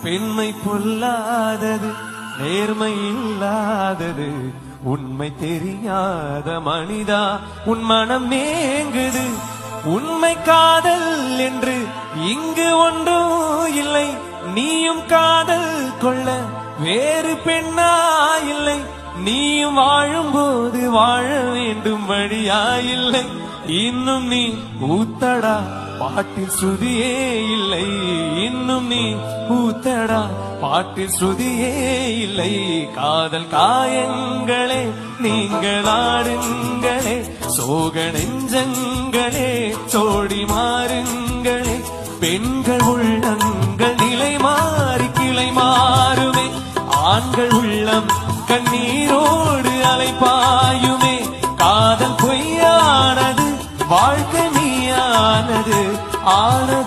பெண்மை பொல்லாதது, நேர்மை இல்லாதது, உண்மை தெரியாத மனிதா உன் மனம் ஏங்குது. உண்மை காதல் என்று இங்கு ஒன்றும் இல்லை. நீயும் காதல் கொள்ள வேறு பெண்ணா இல்லை. நீயும் வாழும்போது வாழ வேண்டும் வழியா இல்லை. இன்னும் நீ ஊத்தடா பாட்டில் ஸ்ருதியே இல்லை. இன்னும் நீ ஊத்தடா பாட்டில் ஸ்ருதியே இல்லை. காதல் காயங்களே நீங்கள் ஆடுங்களே, சோக நெஞ்சங்களே சோடி மாறுங்களே. பெண்கள் உள்ளங்கள் நிலை மாறி கிளை மாறுமே. ஆண்கள் உள்ளம் கண்ணீரோடு அலைப்பாயுமே. காதல் பொய்யானது, வாழ்க்கை நீயானது ஆனது.